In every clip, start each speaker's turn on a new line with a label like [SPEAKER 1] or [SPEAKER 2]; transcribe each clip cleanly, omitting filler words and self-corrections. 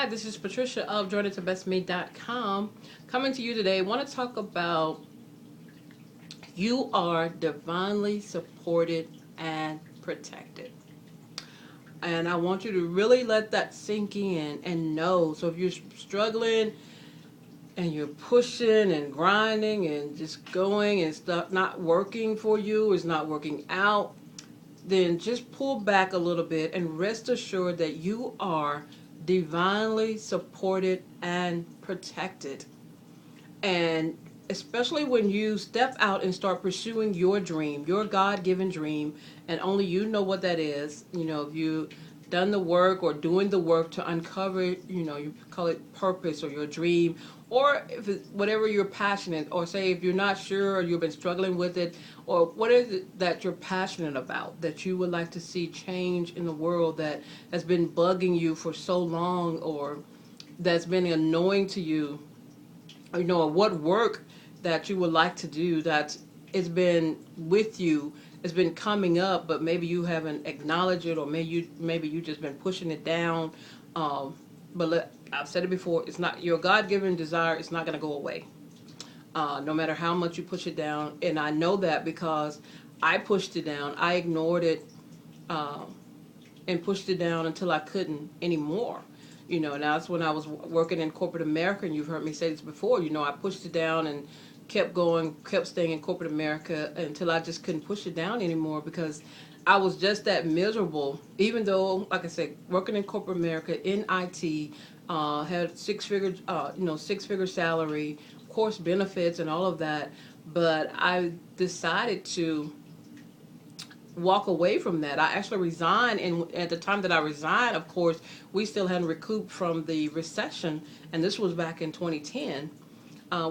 [SPEAKER 1] Hi, this is Patricia of JourneyToBestMe.com coming to you today. I want to talk about you are divinely supported and protected. And I want you to really let that sink in and know. So if you're struggling and you're pushing and grinding and just going and stuff not working for you, is not working out, then just pull back a little bit and rest assured that you are divinely supported and protected. And especially when you step out and start pursuing your dream, your God-given dream, and only you know what that is. If you done the work or doing the work to uncover, you call it purpose or your dream, or if it's whatever you're passionate, or say if you're not sure or you've been struggling with it, or what is it that you're passionate about that you would like to see change in the world that has been bugging you for so long, or that's been annoying to you, or what work that you would like to do that it's been with you, it's been coming up, but maybe you haven't acknowledged it, or maybe you just been pushing it down. I've said it before, it's not your God-given desire. It's not going to go away, no matter how much you push it down. And I know that because I pushed it down. I ignored it, and pushed it down until I couldn't anymore. And that's when I was working in corporate America, and you've heard me say this before. I pushed it down and kept going, kept staying in corporate America until I just couldn't push it down anymore because I was just that miserable. Even though, like I said, working in corporate America in IT, had six-figure salary, of course, benefits and all of that. But I decided to walk away from that. I actually resigned, and at the time that I resigned, of course, we still hadn't recouped from the recession, and this was back in 2010.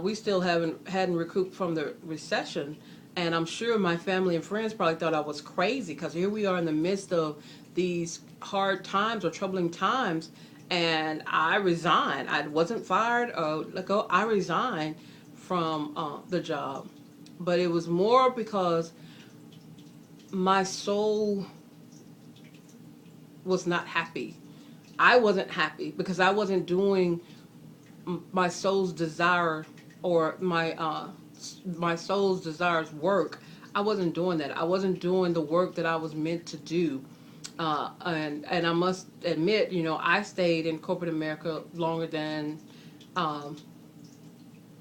[SPEAKER 1] We still hadn't recouped from the recession, and I'm sure my family and friends probably thought I was crazy because here we are in the midst of these hard times or troubling times, and I resigned. I wasn't fired or let go. I resigned from the job, but it was more because my soul was not happy. I wasn't happy because I wasn't doing my soul's desire, or my soul's desires work. I wasn't doing that. I wasn't doing the work that I was meant to do. And I must admit, I stayed in corporate America longer than I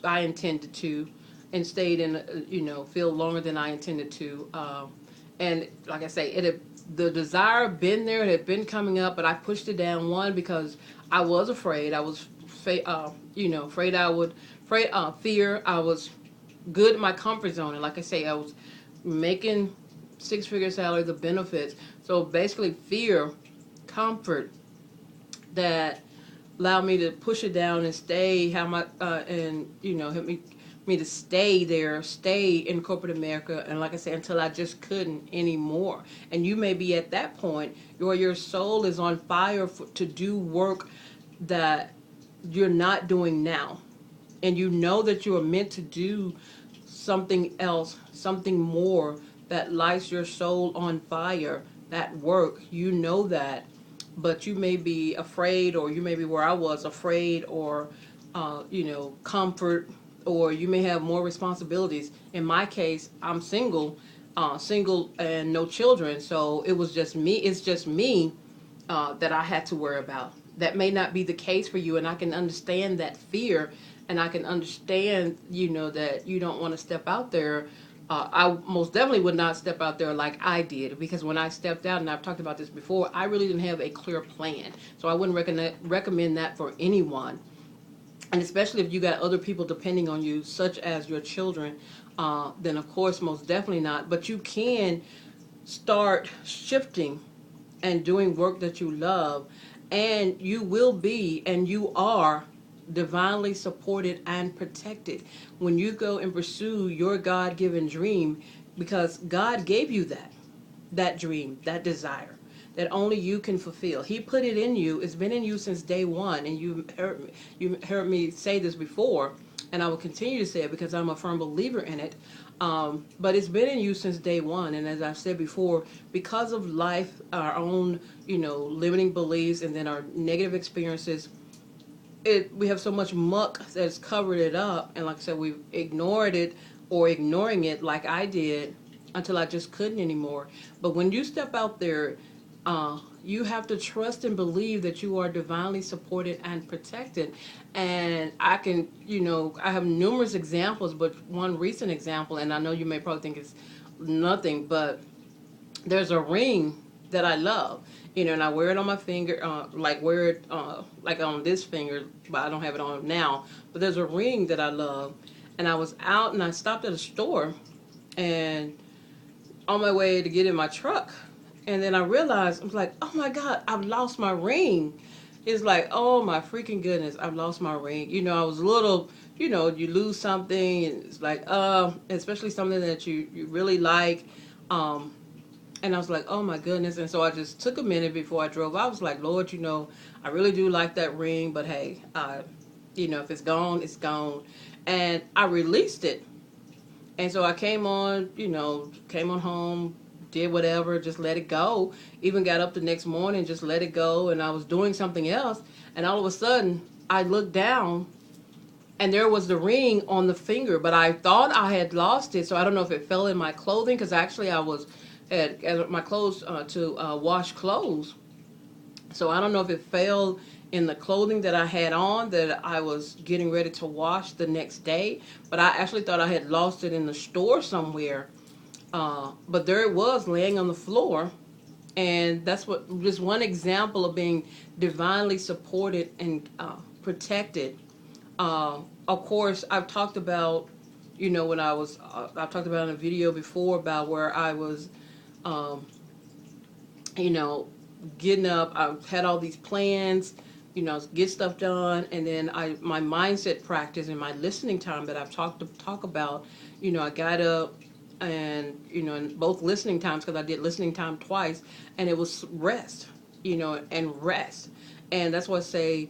[SPEAKER 1] intended to, and stayed in field longer than I intended to. And like I say, the desire been there, it had been coming up, but I pushed it down. One, because I was afraid. I was afraid I would, fear. I was good in my comfort zone, and like I say, I was making six-figure salary, the benefits. So basically, fear, comfort, that allowed me to push it down and stay. Help me to stay there, stay in corporate America, and like I said, until I just couldn't anymore. And you may be at that point where your soul is on fire to do work that you're not doing now, and you know that you are meant to do something else, something more that lights your soul on fire. That work, that, but you may be afraid, or you may be where I was, afraid, or comfort, or you may have more responsibilities. In my case, I'm single and no children, so it was just me. It's just me that I had to worry about. That may not be the case for you, and I can understand that fear, and I can understand, that you don't want to step out there. I most definitely would not step out there like I did, because when I stepped out, and I've talked about this before, I really didn't have a clear plan. So I wouldn't recommend that for anyone. And especially if you got other people depending on you, such as your children, then of course, most definitely not. But you can start shifting and doing work that you love, and you will be, and you are divinely supported and protected when you go and pursue your God-given dream, because God gave you that dream, that desire that only you can fulfill. He put it in you. It's been in you since day one, and you heard me say this before, and I will continue to say it because I'm a firm believer in it. But it's been in you since day one, and as I've said before, because of life, our own limiting beliefs, and then our negative experiences, we have so much muck that's covered it up, and like I said, we've ignored it or ignoring it like I did until I just couldn't anymore. But when you step out there, you have to trust and believe that you are divinely supported and protected. And I can, I have numerous examples, but one recent example, and I know you may probably think it's nothing, but there's a ring that I love, and I wear it on my finger, wear it like on this finger, but I don't have it on now. But there's a ring that I love, and I was out and I stopped at a store, and on my way to get in my truck, and then I realized I was like, oh my God, I've lost my ring. It's like, oh my freaking goodness, I've lost my ring. I was a little, you lose something, and it's like, especially something that you really like. And I was like, oh my goodness. And so I just took a minute before I drove. I was like, Lord, I really do like that ring, but hey, if it's gone, it's gone. And I released it. And so I came on home, did whatever, just let it go. Even got up the next morning, just let it go. And I was doing something else. And all of a sudden, I looked down and there was the ring on the finger, but I thought I had lost it. So I don't know if it fell in my clothing, because actually I was at my clothes to wash clothes. So I don't know if it fell in the clothing that I had on that I was getting ready to wash the next day. But I actually thought I had lost it in the store somewhere. But there it was laying on the floor. And that's just one example of being divinely supported and protected. Of course, I've talked about, when I've talked about in a video before about where I was, getting up. I had all these plans, get stuff done, and then my mindset practice and my listening time that I've talk about, I got up and, in both listening times, because I did listening time twice, and it was rest, and rest. And that's what I say,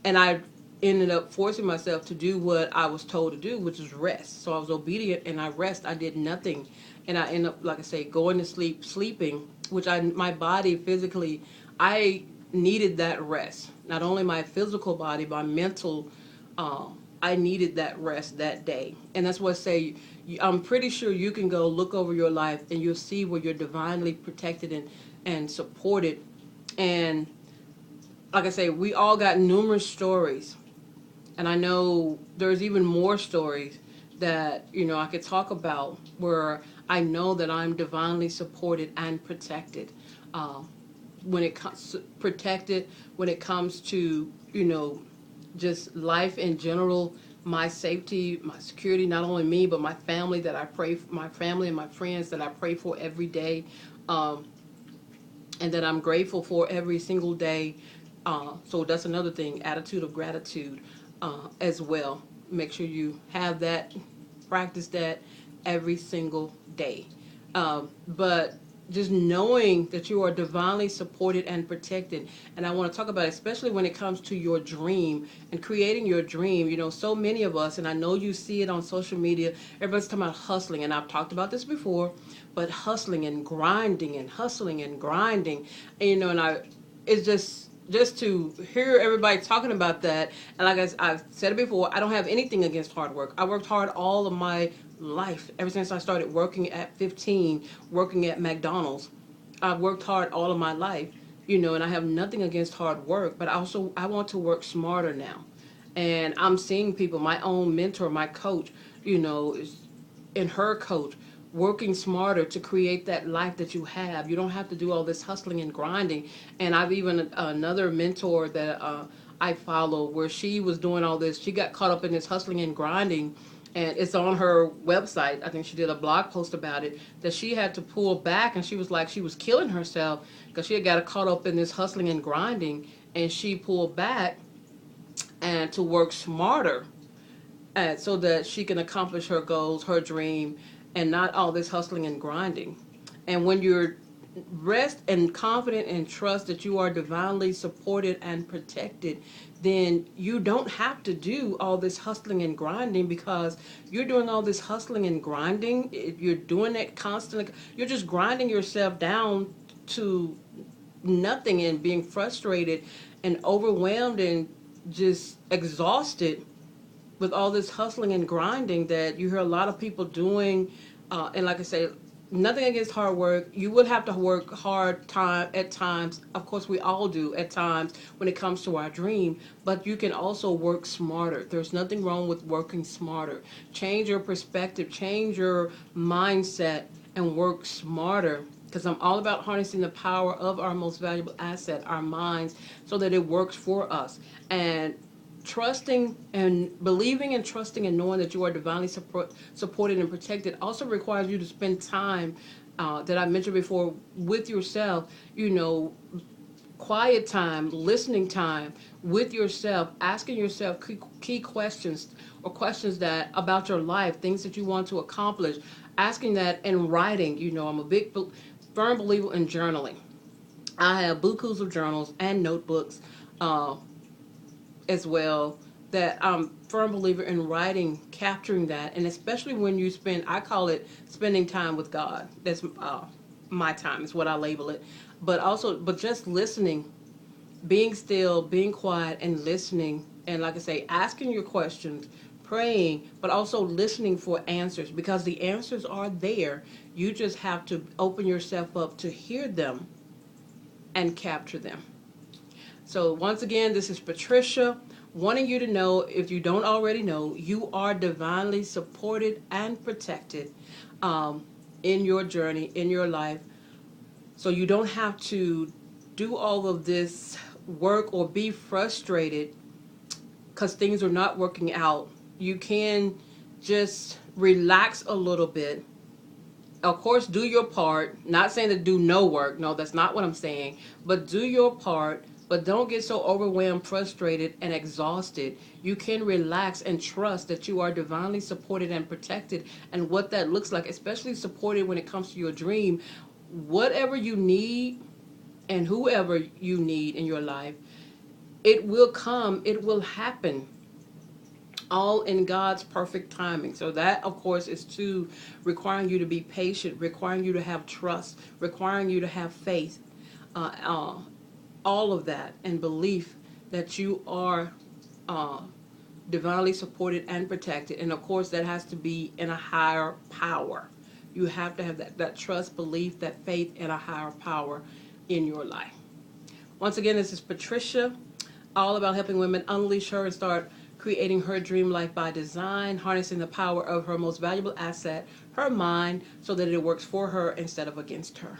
[SPEAKER 1] and I ended up forcing myself to do what I was told to do, which is rest. So I was obedient and I rest. I did nothing. And I ended up, like I say, going to sleep, sleeping, which my body physically, I needed that rest. Not only my physical body, but my mental, I needed that rest that day. And that's what I say, I'm pretty sure you can go look over your life and you'll see where you're divinely protected and supported. And like I say, we all got numerous stories. And I know there's even more stories that, I could talk about where I know that I'm divinely supported and protected. When it comes protected, when it comes to, just life in general, my safety, my security, not only me, but my family that I pray for, my family and my friends that I pray for every day, and that I'm grateful for every single day. So that's another thing, attitude of gratitude as well. Make sure you have that, practice that every single day. But just knowing that you are divinely supported and protected. And I want to talk about, especially when it comes to your dream and creating your dream. So many of us, and I know you see it on social media, everybody's talking about hustling. And I've talked about this before, but hustling and grinding and hustling and grinding. And, it's just to hear everybody talking about that. And like I've said it before, I don't have anything against hard work. I worked hard all of my life, ever since I started working at 15, working at McDonald's. I've worked hard all of my life, and I have nothing against hard work, but I want to work smarter now. And I'm seeing people, my own mentor, my coach, and her coach, working smarter to create that life that you have. You don't have to do all this hustling and grinding. And I've even another mentor that I follow, where she was doing all this. She got caught up in this hustling and grinding, and it's on her website. I think she did a blog post about it, that she had to pull back, and she was like, she was killing herself because she had got caught up in this hustling and grinding, and she pulled back and to work smarter, so that she can accomplish her goals, her dream, and not all this hustling and grinding. And when you're rest and confident and trust that you are divinely supported and protected, then you don't have to do all this hustling and grinding, because you're doing all this hustling and grinding. You're doing it constantly. You're just grinding yourself down to nothing and being frustrated and overwhelmed, and just exhausted with all this hustling and grinding that you hear a lot of people doing. And like I say, nothing against hard work. You will have to work hard time at times. Of course, we all do at times when it comes to our dream. But you can also work smarter. There's nothing wrong with working smarter. Change your perspective, change your mindset, and work smarter. Because I'm all about harnessing the power of our most valuable asset, our minds, so that it works for us. And trusting and believing and trusting and knowing that you are divinely supported and protected also requires you to spend time, that I mentioned before, with yourself. Quiet time, listening time with yourself, asking yourself key questions, or questions that about your life, things that you want to accomplish, asking that in writing. I'm a big firm believer in journaling. I have bukus of journals and notebooks, as well, that I'm firm believer in writing, capturing that, and especially when you spend, I call it spending time with God. That's my time is what I label it. But just listening, being still, being quiet, and listening, and like I say, asking your questions, praying, but also listening for answers, because the answers are there. You just have to open yourself up to hear them and capture them. So once again, this is Patricia, wanting you to know, if you don't already know, you are divinely supported and protected, in your journey, in your life. So you don't have to do all of this work or be frustrated because things are not working out. You can just relax a little bit. Of course, do your part. Not saying to do no work. No, that's not what I'm saying. But do your part. But don't get so overwhelmed, frustrated, and exhausted. You can relax and trust that you are divinely supported and protected. And what that looks like, especially supported when it comes to your dream, whatever you need and whoever you need in your life, it will come, it will happen, all in God's perfect timing. So that, of course, is to requiring you to be patient, requiring you to have trust, requiring you to have faith, all of that, and belief that you are divinely supported and protected. And of course, that has to be in a higher power. You have to have that trust, belief, that faith in a higher power in your life. Once again, this is Patricia, all about helping women unleash her and start creating her dream life by design, harnessing the power of her most valuable asset, her mind, so that it works for her instead of against her.